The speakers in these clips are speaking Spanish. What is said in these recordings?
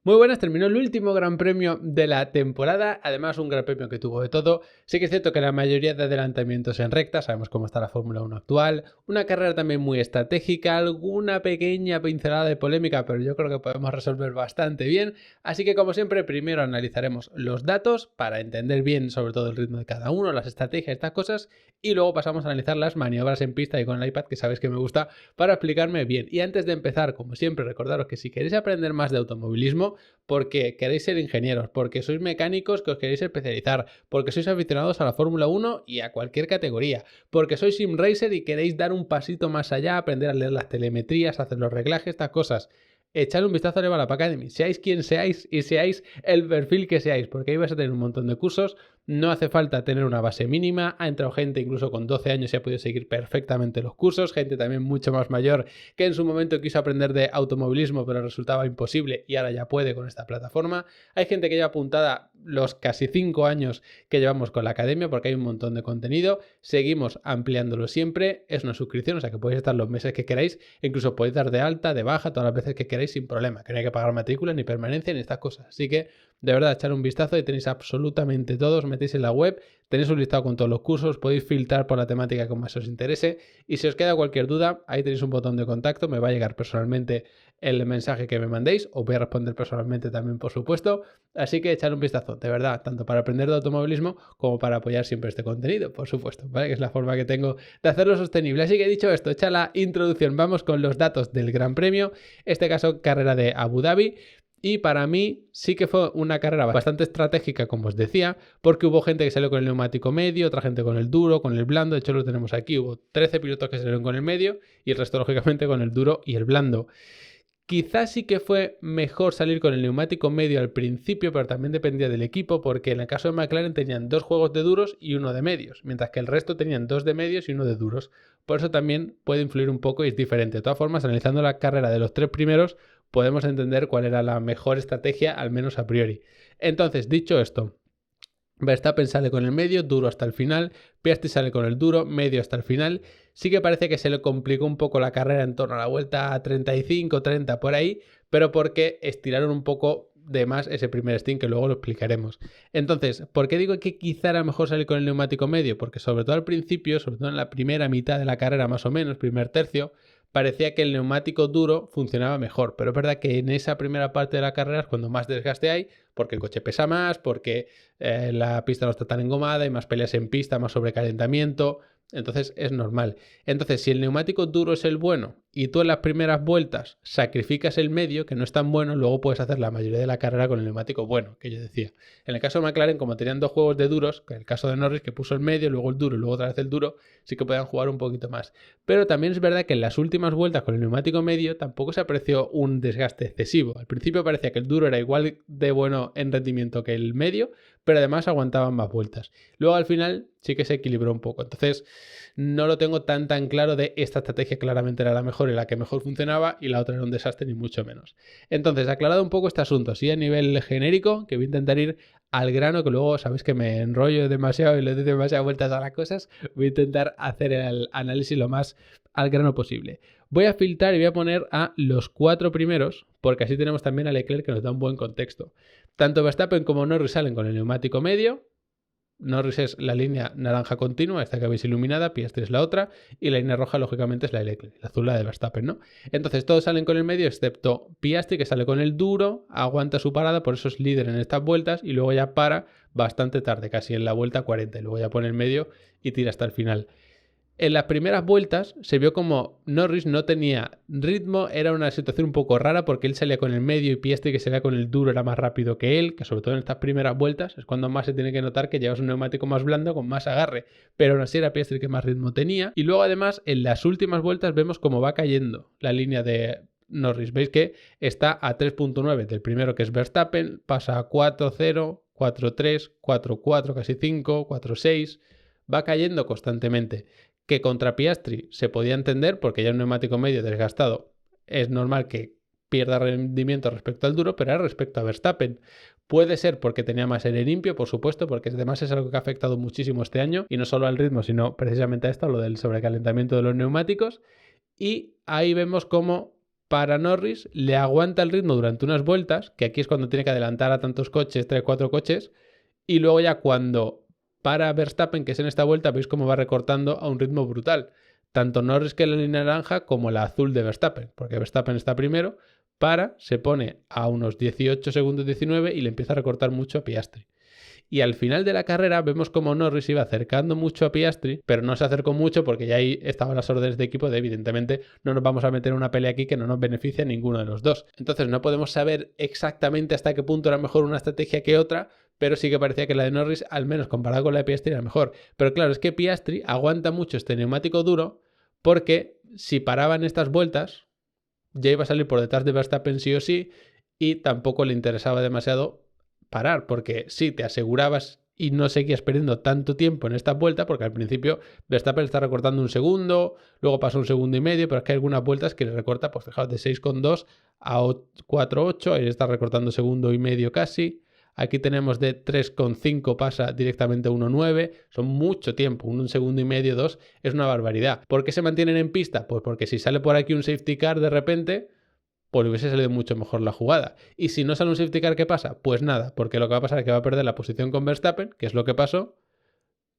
Muy buenas, terminó el último Gran Premio de la temporada, además un Gran Premio que tuvo de todo. Sí que es cierto que la mayoría de adelantamientos en recta, sabemos cómo está la Fórmula 1 actual, una carrera también muy estratégica, alguna pequeña pincelada de polémica, pero yo creo que podemos resolver bastante bien. Así que como siempre, primero analizaremos los datos para entender bien sobre todo el ritmo de cada uno, las estrategias, estas cosas, y luego pasamos a analizar las maniobras en pista y con el iPad, que sabéis que me gusta, para explicarme bien. Y antes de empezar, como siempre, recordaros que si queréis aprender más de automovilismo, porque queréis ser ingenieros, porque sois mecánicos que os queréis especializar, porque sois aficionados a la Fórmula 1 y a cualquier categoría, porque sois sim racer y queréis dar un pasito más allá, aprender a leer las telemetrías, hacer los reglajes, estas cosas. Echad un vistazo a Level Up Academy, seáis quien seáis y seáis el perfil que seáis, porque ahí vais a tener un montón de cursos, no hace falta tener una base mínima, ha entrado gente incluso con 12 años y ha podido seguir perfectamente los cursos, gente también mucho más mayor que en su momento quiso aprender de automovilismo pero resultaba imposible y ahora ya puede con esta plataforma. Hay gente que lleva apuntada los casi 5 años que llevamos con la academia porque hay un montón de contenido, seguimos ampliándolo siempre, es una suscripción, o sea que podéis estar los meses que queráis, incluso podéis dar de alta, de baja, todas las veces que queráis sin problema, que no hay que pagar matrícula ni permanencia ni estas cosas, así que de verdad echar un vistazo y tenéis absolutamente todo, os metéis en la web, tenéis un listado con todos los cursos, podéis filtrar por la temática que más os interese y si os queda cualquier duda, ahí tenéis un botón de contacto, me va a llegar personalmente el mensaje que me mandéis, os voy a responder personalmente también por supuesto, así que echar un vistazo, de verdad, tanto para aprender de automovilismo como para apoyar siempre este contenido, por supuesto, ¿vale? Que es la forma que tengo de hacerlo sostenible. Así que dicho esto, hecha la introducción, vamos con los datos del Gran Premio, este caso carrera de Abu Dhabi. Y para mí sí que fue una carrera bastante estratégica, como os decía, porque hubo gente que salió con el neumático medio, otra gente con el duro, con el blando. De hecho, lo tenemos aquí. Hubo 13 pilotos que salieron con el medio y el resto, lógicamente, con el duro y el blando. Quizás sí que fue mejor salir con el neumático medio al principio, pero también dependía del equipo, porque en el caso de McLaren tenían 2 juegos de duros y 1 de medios, mientras que el resto tenían 2 de medios y 1 de duros. Por eso también puede influir un poco y es diferente. De todas formas, analizando la carrera de los 3 primeros, podemos entender cuál era la mejor estrategia, al menos a priori. Entonces, dicho esto, Verstappen sale con el medio, duro hasta el final, Piastri sale con el duro, medio hasta el final. Sí que parece que se le complicó un poco la carrera en torno a la vuelta 35, 30 por ahí, pero porque estiraron un poco de más ese primer stint que luego lo explicaremos. Entonces, ¿por qué digo que quizá era mejor salir con el neumático medio? Porque sobre todo al principio, sobre todo en la primera mitad de la carrera más o menos, primer tercio, parecía que el neumático duro funcionaba mejor, pero es verdad que en esa primera parte de la carrera es cuando más desgaste hay, porque el coche pesa más, porque la pista no está tan engomada, hay más peleas en pista, más sobrecalentamiento, entonces es normal. Entonces, si el neumático duro es el bueno y tú en las primeras vueltas sacrificas el medio, que no es tan bueno, luego puedes hacer la mayoría de la carrera con el neumático bueno, que yo decía. En el caso de McLaren, como tenían 2 juegos de duros, que en el caso de Norris, que puso el medio, luego el duro y luego otra vez el duro, sí que podían jugar un poquito más. Pero también es verdad que en las últimas vueltas con el neumático medio tampoco se apreció un desgaste excesivo. Al principio parecía que el duro era igual de bueno en rendimiento que el medio, pero además aguantaban más vueltas. Luego al final sí que se equilibró un poco. Entonces no lo tengo tan claro de esta estrategia claramente era la mejor y la que mejor funcionaba y la otra era un desastre ni mucho menos. Entonces, aclarado un poco este asunto, así a nivel genérico, que voy a intentar ir al grano, que luego sabéis que me enrollo demasiado y le doy demasiadas vueltas a las cosas, voy a intentar hacer el análisis lo más al grano posible. Voy a filtrar y voy a poner a los 4 primeros, porque así tenemos también a Leclerc que nos da un buen contexto. Tanto Verstappen como Norris salen con el neumático medio. Norris es la línea naranja continua, esta que veis iluminada, Piastri es la otra, y la línea roja, lógicamente, es la de Leclerc, la azul la de Verstappen, ¿no? Entonces todos salen con el medio, excepto Piastri, que sale con el duro, aguanta su parada, por eso es líder en estas vueltas, y luego ya para bastante tarde, casi en la vuelta 40, y luego ya pone el medio y tira hasta el final. En las primeras vueltas se vio como Norris no tenía ritmo, era una situación un poco rara porque él salía con el medio y Piastri que salía con el duro era más rápido que él, que sobre todo en estas primeras vueltas es cuando más se tiene que notar que llevas un neumático más blando con más agarre, pero aún así era Piastri que más ritmo tenía. Y luego además en las últimas vueltas vemos cómo va cayendo la línea de Norris, veis que está a 3.9 del primero que es Verstappen, pasa a 4.0, 4.3, 4.4, casi 5, 4.6, va cayendo constantemente. Que contra Piastri se podía entender porque ya un neumático medio desgastado es normal que pierda rendimiento respecto al duro, pero era respecto a Verstappen. Puede ser porque tenía más aire limpio, por supuesto, porque además es algo que ha afectado muchísimo este año, y no solo al ritmo, sino precisamente a esto, lo del sobrecalentamiento de los neumáticos. Y ahí vemos cómo para Norris, le aguanta el ritmo durante unas vueltas, que aquí es cuando tiene que adelantar a tantos coches, 3-4 coches, y luego ya cuando para Verstappen, que es en esta vuelta, veis cómo va recortando a un ritmo brutal. Tanto Norris, que es la línea naranja, como la azul de Verstappen, porque Verstappen está primero, se pone a unos 18 segundos 19 y le empieza a recortar mucho a Piastri. Y al final de la carrera vemos como Norris iba acercando mucho a Piastri, pero no se acercó mucho porque ya ahí estaban las órdenes de equipo de evidentemente no nos vamos a meter en una pelea aquí que no nos beneficie a ninguno de los dos. Entonces no podemos saber exactamente hasta qué punto era mejor una estrategia que otra, pero sí que parecía que la de Norris, al menos comparada con la de Piastri, era mejor. Pero claro, es que Piastri aguanta mucho este neumático duro porque si paraban estas vueltas ya iba a salir por detrás de Verstappen sí o sí y tampoco le interesaba demasiado parar, porque sí, te asegurabas y no seguías perdiendo tanto tiempo en esta vuelta, porque al principio Verstappen está recortando un segundo, luego pasa un segundo y medio, pero es que hay algunas vueltas que le recorta, pues fijaos, de 6,2 a 4,8, ahí está recortando segundo y medio casi. Aquí tenemos de 3,5 pasa directamente a 1,9. Son mucho tiempo, un segundo y medio, 2, es una barbaridad. ¿Por qué se mantienen en pista? Pues porque si sale por aquí un safety car de repente, pues le hubiese salido mucho mejor la jugada. Y si no sale un safety car, ¿qué pasa? Pues nada, porque lo que va a pasar es que va a perder la posición con Verstappen, que es lo que pasó.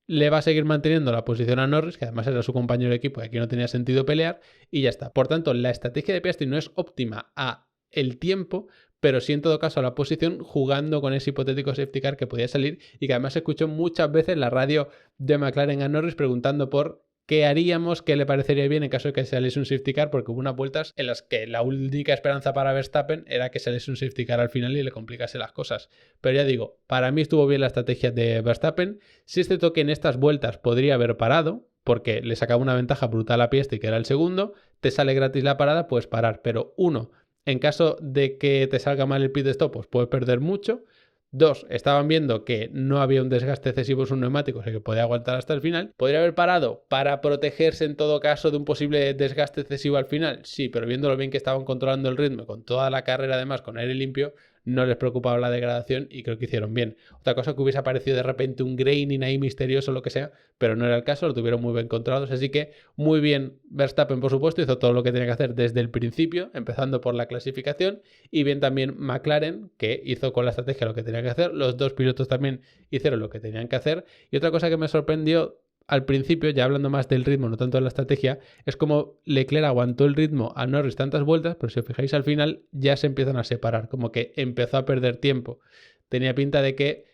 Le va a seguir manteniendo la posición a Norris, que además era su compañero de equipo y aquí no tenía sentido pelear, y ya está. Por tanto, la estrategia de Piastri no es óptima a el tiempo, pero sí en todo caso a la posición, jugando con ese hipotético safety car que podía salir y que además se escuchó muchas veces la radio de McLaren a Norris preguntando por qué haríamos, qué le parecería bien en caso de que saliese un safety car, porque hubo unas vueltas en las que la única esperanza para Verstappen era que saliese un safety car al final y le complicase las cosas. Pero ya digo, para mí estuvo bien la estrategia de Verstappen. Sí es cierto que en estas vueltas podría haber parado, porque le sacaba una ventaja brutal a Piastri, que era el segundo, te sale gratis la parada, puedes parar, pero uno, en caso de que te salga mal el pit stop, pues puedes perder mucho. 2, estaban viendo que no había un desgaste excesivo en sus neumáticos y que podía aguantar hasta el final. ¿Podría haber parado para protegerse en todo caso de un posible desgaste excesivo al final? Sí, pero viendo lo bien que estaban controlando el ritmo, con toda la carrera además con aire limpio, no les preocupaba la degradación y creo que hicieron bien. Otra cosa que hubiese aparecido de repente un graining ahí misterioso o lo que sea, pero no era el caso, lo tuvieron muy bien controlados, así que muy bien Verstappen, por supuesto, hizo todo lo que tenía que hacer desde el principio, empezando por la clasificación, y bien también McLaren, que hizo con la estrategia lo que tenía que hacer, los dos pilotos también hicieron lo que tenían que hacer, y otra cosa que me sorprendió al principio, ya hablando más del ritmo, no tanto de la estrategia, es como Leclerc aguantó el ritmo a Norris tantas vueltas, pero si os fijáis al final ya se empiezan a separar, como que empezó a perder tiempo. Tenía pinta de que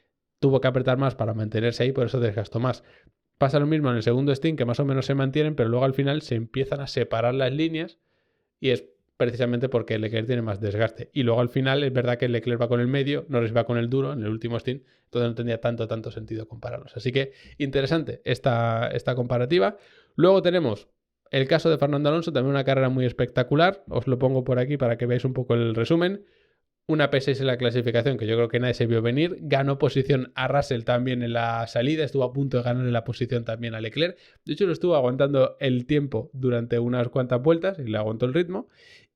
tuvo que apretar más para mantenerse ahí, por eso desgastó más. Pasa lo mismo en el segundo stint, que más o menos se mantienen, pero luego al final se empiezan a separar las líneas y es precisamente porque Leclerc tiene más desgaste. Y luego al final es verdad que Leclerc va con el medio, Norris va con el duro en el último stint, entonces no tenía tanto sentido compararlos. Así que interesante esta comparativa. Luego tenemos el caso de Fernando Alonso, también una carrera muy espectacular. Os lo pongo por aquí para que veáis un poco el resumen. Una P6 en la clasificación que yo creo que nadie se vio venir. Ganó posición a Russell también en la salida. Estuvo a punto de ganar en la posición también a Leclerc. De hecho, lo estuvo aguantando el tiempo durante unas cuantas vueltas y le aguantó el ritmo.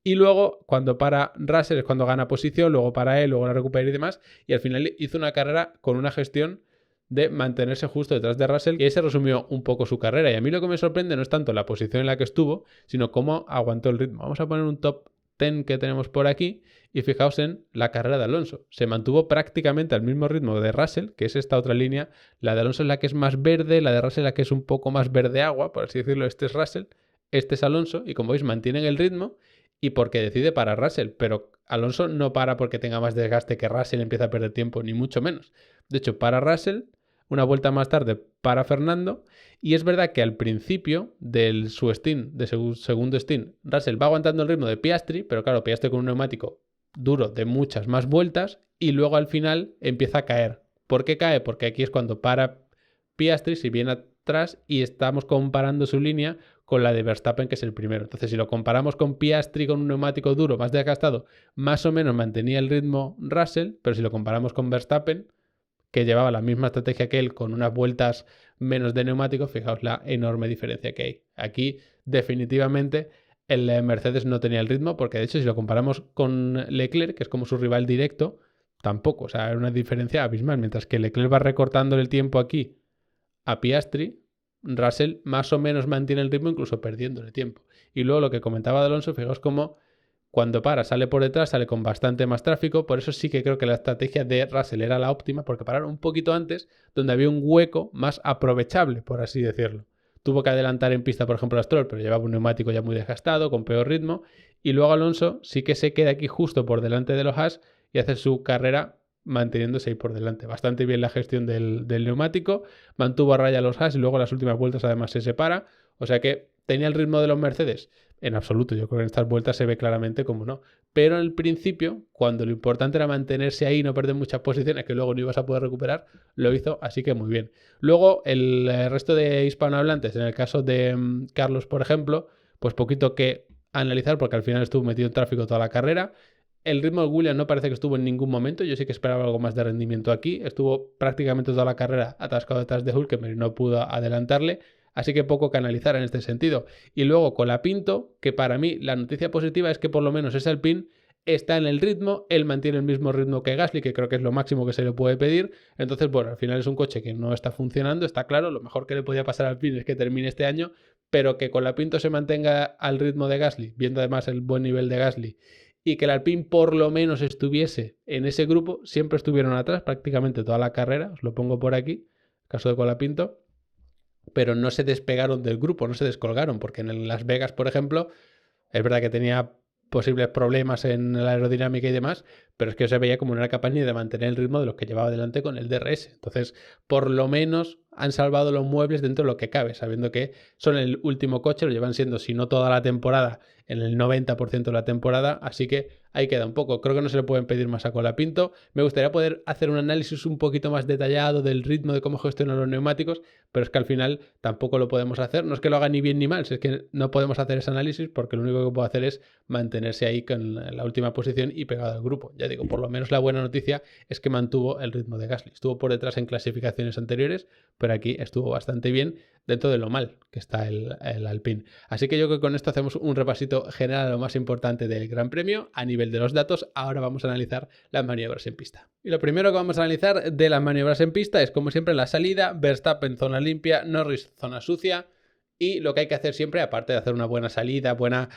Y luego, cuando para Russell es cuando gana posición, luego para él, luego la recupera y demás. Y al final hizo una carrera con una gestión de mantenerse justo detrás de Russell, y ahí se resumió un poco su carrera. Y a mí lo que me sorprende no es tanto la posición en la que estuvo, sino cómo aguantó el ritmo. Vamos a poner un top 10 que tenemos por aquí y fijaos en la carrera de Alonso. Se mantuvo prácticamente al mismo ritmo de Russell, que es esta otra línea. La de Alonso es la que es más verde, la de Russell es la que es un poco más verde agua, por así decirlo. Este es Russell, este es Alonso, y como veis mantienen el ritmo y porque decide parar Russell, pero Alonso no para porque tenga más desgaste que Russell, empieza a perder tiempo, ni mucho menos. De hecho, para Russell, una vuelta más tarde para Fernando, y es verdad que al principio de su stint, de su segundo stint, Russell va aguantando el ritmo de Piastri, pero claro, Piastri con un neumático duro de muchas más vueltas, y luego al final empieza a caer. ¿Por qué cae? Porque aquí es cuando para Piastri, si viene atrás, y estamos comparando su línea con la de Verstappen, que es el primero. Entonces, si lo comparamos con Piastri con un neumático duro más desgastado, más o menos mantenía el ritmo Russell, pero si lo comparamos con Verstappen, que llevaba la misma estrategia que él con unas vueltas menos de neumático, fijaos la enorme diferencia que hay. Aquí definitivamente el Mercedes no tenía el ritmo, porque de hecho si lo comparamos con Leclerc, que es como su rival directo, tampoco, o sea, era una diferencia abismal. Mientras que Leclerc va recortando el tiempo aquí a Piastri, Russell más o menos mantiene el ritmo, incluso perdiendo el tiempo. Y luego lo que comentaba de Alonso, fijaos cómo Cuando para, sale por detrás, sale con bastante más tráfico. Por eso sí que creo que la estrategia de Russell era la óptima, porque pararon un poquito antes, donde había un hueco más aprovechable, por así decirlo. Tuvo que adelantar en pista, por ejemplo, a Stroll, pero llevaba un neumático ya muy desgastado, con peor ritmo. Y luego Alonso sí que se queda aquí justo por delante de los Haas y hace su carrera manteniéndose ahí por delante. Bastante bien la gestión del neumático, mantuvo a raya los Haas y luego las últimas vueltas además se separa. O sea que tenía el ritmo de los Mercedes. En absoluto, yo creo que en estas vueltas se ve claramente como no. Pero en el principio, cuando lo importante era mantenerse ahí y no perder muchas posiciones que luego no ibas a poder recuperar, lo hizo, así que muy bien. Luego, el resto de hispanohablantes, en el caso de Carlos, por ejemplo, pues poquito que analizar porque al final estuvo metido en tráfico toda la carrera. El ritmo de Williams no parece que estuvo en ningún momento. Yo sí que esperaba algo más de rendimiento aquí. Estuvo prácticamente toda la carrera atascado detrás de Hülkenberg y no pudo adelantarle. Así que poco que analizar en este sentido. Y luego con la Pinto, que para mí la noticia positiva es que por lo menos ese Alpine está en el ritmo, él mantiene el mismo ritmo que Gasly, que creo que es lo máximo que se le puede pedir. Entonces, bueno, al final es un coche que no está funcionando, está claro. Lo mejor que le podía pasar al Alpine es que termine este año, pero que con la Pinto se mantenga al ritmo de Gasly, viendo además el buen nivel de Gasly, y que el Alpine por lo menos estuviese en ese grupo, siempre estuvieron atrás prácticamente toda la carrera, os lo pongo por aquí, caso de Colapinto, pero no se despegaron del grupo, no se descolgaron, porque en Las Vegas, por ejemplo, es verdad que tenía posibles problemas en la aerodinámica y demás, pero es que se veía como no era capaz ni de mantener el ritmo de los que llevaba delante con el DRS. Entonces, por lo menos han salvado los muebles dentro de lo que cabe, sabiendo que son el último coche, lo llevan siendo, si no toda la temporada, en el 90% de la temporada, así que ahí queda un poco. Creo que no se le pueden pedir más a Colapinto. Me gustaría poder hacer un análisis un poquito más detallado del ritmo, de cómo gestionan los neumáticos, pero es que al final tampoco lo podemos hacer. No es que lo haga ni bien ni mal, es que no podemos hacer ese análisis porque lo único que puedo hacer es mantenerse ahí con la última posición y pegado al grupo. Ya digo, por lo menos la buena noticia es que mantuvo el ritmo de Gasly. Estuvo por detrás en clasificaciones anteriores, pero aquí estuvo bastante bien dentro de lo mal que está el Alpine. Así que yo creo que con esto hacemos un repasito general a lo más importante del Gran Premio a nivel de los datos. Ahora vamos a analizar las maniobras en pista. Y lo primero que vamos a analizar de las maniobras en pista es, como siempre, la salida, Verstappen zona limpia, Norris zona sucia. Y lo que hay que hacer siempre, aparte de hacer una buena salida, buena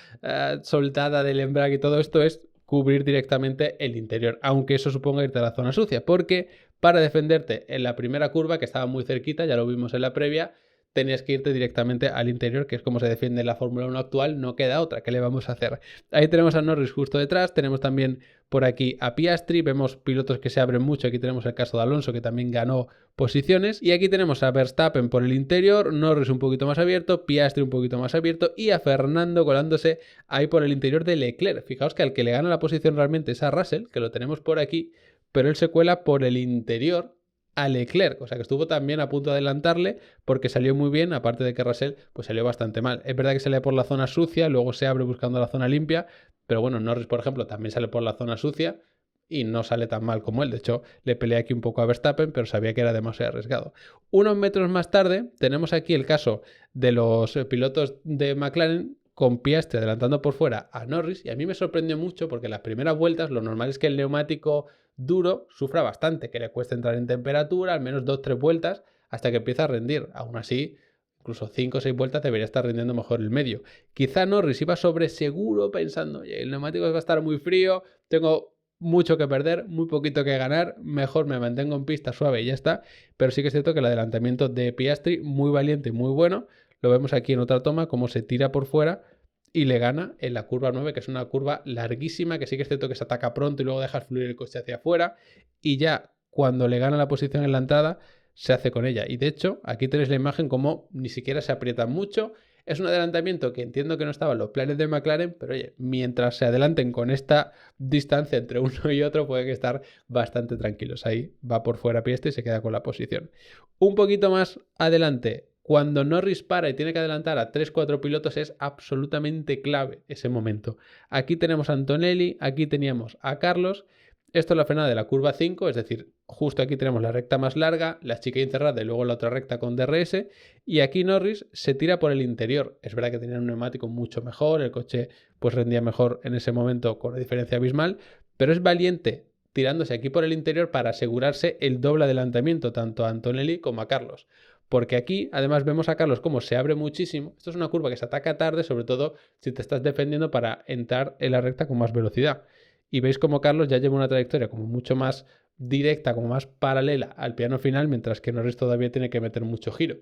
soltada del embrague y todo esto, es cubrir directamente el interior, aunque eso suponga irte a la zona sucia, porque para defenderte en la primera curva, que estaba muy cerquita, ya lo vimos en la previa, tenías que irte directamente al interior, que es como se defiende en la Fórmula 1 actual, no queda otra, ¿qué le vamos a hacer? Ahí tenemos a Norris justo detrás, tenemos también por aquí a Piastri, vemos pilotos que se abren mucho, aquí tenemos el caso de Alonso, que también ganó posiciones, y aquí tenemos a Verstappen por el interior, Norris un poquito más abierto, Piastri un poquito más abierto, y a Fernando colándose ahí por el interior de Leclerc. Fijaos que al que le gana la posición realmente es a Russell, que lo tenemos por aquí, pero él se cuela por el interior a Leclerc, o sea que estuvo también a punto de adelantarle porque salió muy bien, aparte de que Russell pues salió bastante mal. Es verdad que sale por la zona sucia, luego se abre buscando la zona limpia, pero bueno, Norris, por ejemplo, también sale por la zona sucia y no sale tan mal como él. De hecho, le peleé aquí un poco a Verstappen, pero sabía que era demasiado arriesgado. Unos metros más tarde tenemos aquí el caso de los pilotos de McLaren con Piastri adelantando por fuera a Norris, y a mí me sorprendió mucho porque en las primeras vueltas lo normal es que el neumático duro sufra bastante, que le cueste entrar en temperatura, al menos 2-3 vueltas, hasta que empieza a rendir. Aún así, incluso 5 o 6 vueltas debería estar rindiendo mejor el medio. Quizá Norris iba sobre seguro pensando, oye, el neumático va a estar muy frío, tengo mucho que perder, muy poquito que ganar, mejor me mantengo en pista suave y ya está. Pero sí que es cierto que el adelantamiento de Piastri, muy valiente y muy bueno, lo vemos aquí en otra toma, cómo se tira por fuera y le gana en la curva 9, que es una curva larguísima, que sí que es cierto que se ataca pronto y luego deja fluir el coche hacia afuera, y ya cuando le gana la posición en la entrada se hace con ella. Y de hecho, aquí tenéis la imagen como ni siquiera se aprieta mucho. Es un adelantamiento que entiendo que no estaba en los planes de McLaren, pero oye, mientras se adelanten con esta distancia entre uno y otro, pueden estar bastante tranquilos. Ahí va por fuera Piastri y se queda con la posición. Un poquito más adelante, cuando Norris para y tiene que adelantar a 3-4 pilotos, es absolutamente clave ese momento. Aquí tenemos a Antonelli, aquí teníamos a Carlos. Esto es la frenada de la curva 5, es decir, justo aquí tenemos la recta más larga, la chicane cerrada y luego la otra recta con DRS, y aquí Norris se tira por el interior. Es verdad que tenía un neumático mucho mejor, el coche pues rendía mejor en ese momento con una diferencia abismal, pero es valiente tirándose aquí por el interior para asegurarse el doble adelantamiento tanto a Antonelli como a Carlos. porque aquí además vemos a Carlos cómo se abre muchísimo. Esto es una curva que se ataca tarde, sobre todo si te estás defendiendo para entrar en la recta con más velocidad. Y veis cómo Carlos ya lleva una trayectoria como mucho más directa, como más paralela al piano final, mientras que Norris todavía tiene que meter mucho giro.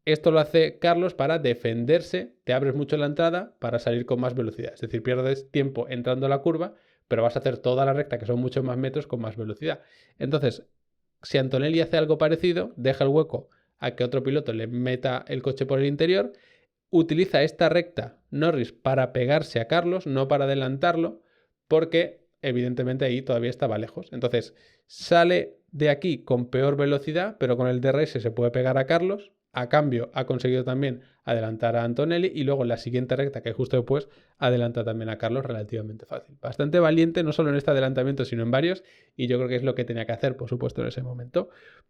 Esto lo hace Carlos para defenderse, te abres mucho la entrada para salir con más velocidad. Es decir, pierdes tiempo entrando a la curva, pero vas a hacer toda la recta, que son muchos más metros, con más velocidad. Entonces, si Antonelli hace algo parecido, deja el hueco a que otro piloto le meta el coche por el interior, utiliza esta recta Norris para pegarse a Carlos, no para adelantarlo, porque evidentemente ahí todavía estaba lejos. Entonces sale de aquí con peor velocidad, pero con el DRS se puede pegar a Carlos. A cambio, ha conseguido también adelantar a Antonelli y luego en la siguiente recta, que es justo después, adelanta también a Carlos relativamente fácil. Bastante valiente, no solo en este adelantamiento, sino en varios, y yo creo que es lo que tenía que hacer, por supuesto, en ese momento.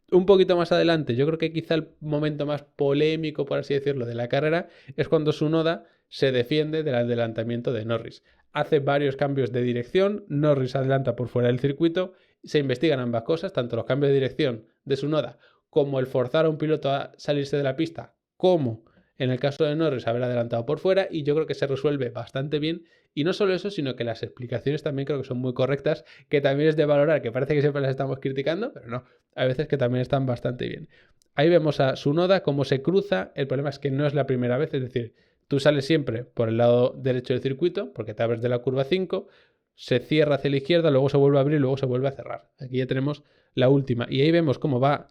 Un poquito más adelante, yo creo que quizá el momento más polémico, por así decirlo, de la carrera es cuando Tsunoda se defiende del adelantamiento de Norris. Hace varios cambios de dirección, Norris adelanta por fuera del circuito, se investigan ambas cosas, tanto los cambios de dirección de Tsunoda como el forzar a un piloto a salirse de la pista, como en el caso de Norris haber adelantado por fuera, y yo creo que se resuelve bastante bien. Y no solo eso, sino que las explicaciones también creo que son muy correctas, que también es de valorar, que parece que siempre las estamos criticando, pero no, hay veces que también están bastante bien. Ahí vemos a Tsunoda cómo se cruza, el problema es que no es la primera vez, es decir, tú sales siempre por el lado derecho del circuito, porque te abres de la curva 5, se cierra hacia la izquierda, luego se vuelve a abrir, luego se vuelve a cerrar. Aquí ya tenemos la última, y ahí vemos cómo va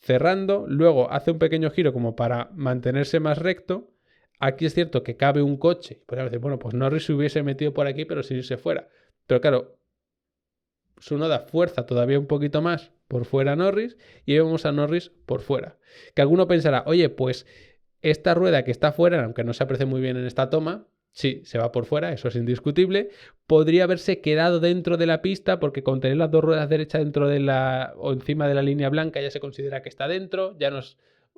cerrando, luego hace un pequeño giro como para mantenerse más recto. Aquí es cierto que cabe un coche, podríamos decir, bueno, pues Norris se hubiese metido por aquí pero sin irse fuera, pero claro, Tsunoda fuerza todavía un poquito más por fuera a Norris y vemos a Norris por fuera, que alguno pensará, oye, pues esta rueda que está fuera, aunque no se aprecie muy bien en esta toma, sí, se va por fuera, eso es indiscutible. Podría haberse quedado dentro de la pista porque con tener las dos ruedas derechas dentro de la o encima de la línea blanca ya se considera que está dentro, ya no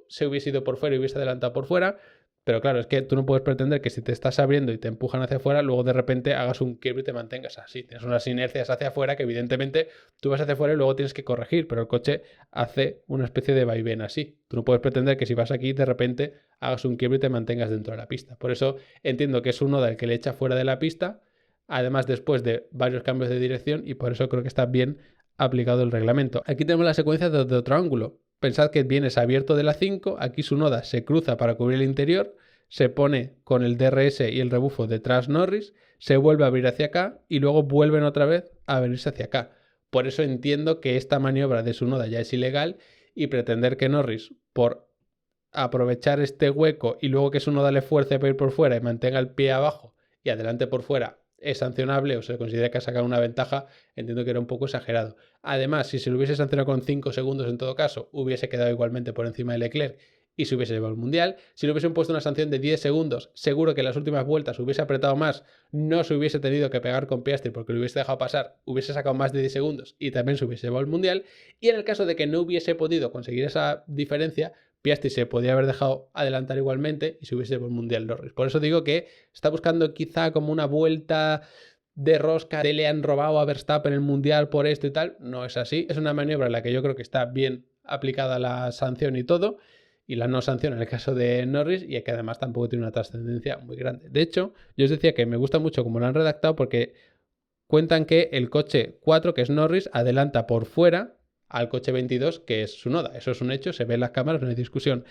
se hubiese ido por fuera y hubiese adelantado por fuera. Pero claro, es que tú no puedes pretender que si te estás abriendo y te empujan hacia afuera, luego de repente hagas un quiebre y te mantengas así. Tienes unas inercias hacia afuera que evidentemente tú vas hacia afuera y luego tienes que corregir, pero el coche hace una especie de vaivén así. Tú no puedes pretender que si vas aquí de repente hagas un quiebre y te mantengas dentro de la pista. Por eso entiendo que es uno del que le echa fuera de la pista, además después de varios cambios de dirección, y por eso creo que está bien aplicado el reglamento. Aquí tenemos la secuencia desde otro ángulo. Pensad que vienes abierto de la 5, aquí Tsunoda se cruza para cubrir el interior, se pone con el DRS y el rebufo detrás Norris, se vuelve a abrir hacia acá y luego vuelven otra vez a venirse hacia acá. Por eso entiendo que esta maniobra de Tsunoda ya es ilegal y pretender que Norris, por aprovechar este hueco y luego que Tsunoda le fuerce para ir por fuera y mantenga el pie abajo y adelante por fuera, es sancionable o se considera que ha sacado una ventaja, entiendo que era un poco exagerado. Además, si se lo hubiese sancionado con 5 segundos en todo caso, hubiese quedado igualmente por encima de Leclerc y se hubiese llevado el Mundial. Si le hubiesen puesto una sanción de 10 segundos, seguro que en las últimas vueltas hubiese apretado más, no se hubiese tenido que pegar con Piastri porque lo hubiese dejado pasar, hubiese sacado más de 10 segundos y también se hubiese llevado el Mundial. Y en el caso de que no hubiese podido conseguir esa diferencia, Piastri se podía haber dejado adelantar igualmente y se hubiese llevado el Mundial Norris. Por eso digo que está buscando quizá como una vuelta de rosca de le han robado a Verstappen el Mundial por esto y tal. No es así. Es una maniobra en la que yo creo que está bien aplicada la sanción y todo, y la no sanción en el caso de Norris, y que además tampoco tiene una trascendencia muy grande. De hecho, yo os decía que me gusta mucho como lo han redactado porque cuentan que el coche 4, que es Norris, adelanta por fuera al coche 22, que es Tsunoda. Eso es un hecho, se ve en las cámaras, no hay discusión.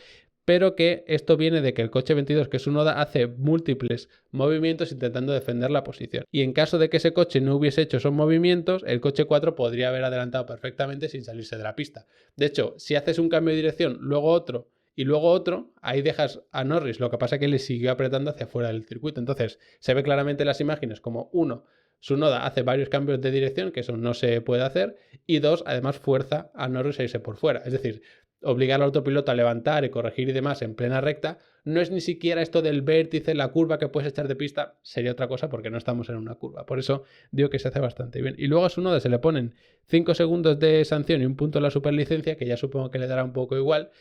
Pero que esto viene de que el coche 22, que es Tsunoda, hace múltiples movimientos intentando defender la posición. Y en caso de que ese coche no hubiese hecho esos movimientos, el coche 4 podría haber adelantado perfectamente sin salirse de la pista. De hecho, si haces un cambio de dirección, luego otro y luego otro, ahí dejas a Norris. Lo que pasa es que le siguió apretando hacia fuera del circuito. Entonces, se ve claramente en las imágenes como uno, Tsunoda hace varios cambios de dirección, que eso no se puede hacer, y dos, además fuerza a Norris a irse por fuera. Es decir, obligar al autopiloto a levantar y corregir y demás en plena recta no es ni siquiera esto del vértice, la curva que puedes echar de pista, sería otra cosa porque no estamos en una curva. Por eso digo que se hace bastante bien. Y luego a Tsunoda se le ponen 5 segundos de sanción y un punto en la superlicencia, que ya supongo que le dará un poco igual.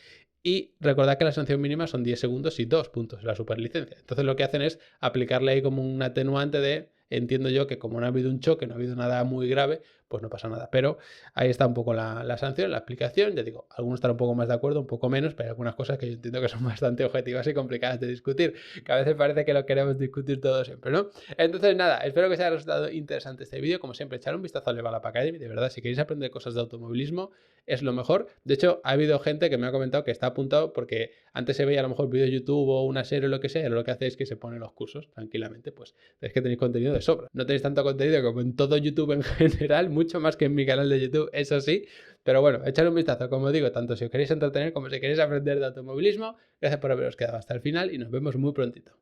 Y recordad que la sanción mínima son 10 segundos y 2 puntos en la superlicencia. Entonces lo que hacen es aplicarle ahí como un atenuante de, entiendo yo que como no ha habido un choque, no ha habido nada muy grave, pues no pasa nada. Pero ahí está un poco la sanción, la explicación. Ya digo, algunos están un poco más de acuerdo, un poco menos, pero hay algunas cosas que yo entiendo que son bastante objetivas y complicadas de discutir, que a veces parece que lo queremos discutir todo siempre, ¿no? Entonces, nada, espero que os haya resultado interesante este vídeo. Como siempre, echar un vistazo a Level Up Academy. De verdad, si queréis aprender cosas de automovilismo, es lo mejor. De hecho, ha habido gente que me ha comentado que está apuntado porque antes se veía a lo mejor vídeo de YouTube o una serie o lo que sea, y lo que hace es que se ponen los cursos tranquilamente. Pues es que tenéis contenido de sobra. No tenéis tanto contenido como en todo YouTube en general, mucho más que en mi canal de YouTube, eso sí. Pero bueno, echar un vistazo, como digo, tanto si os queréis entretener como si queréis aprender de automovilismo. Gracias por haberos quedado hasta el final y nos vemos muy prontito.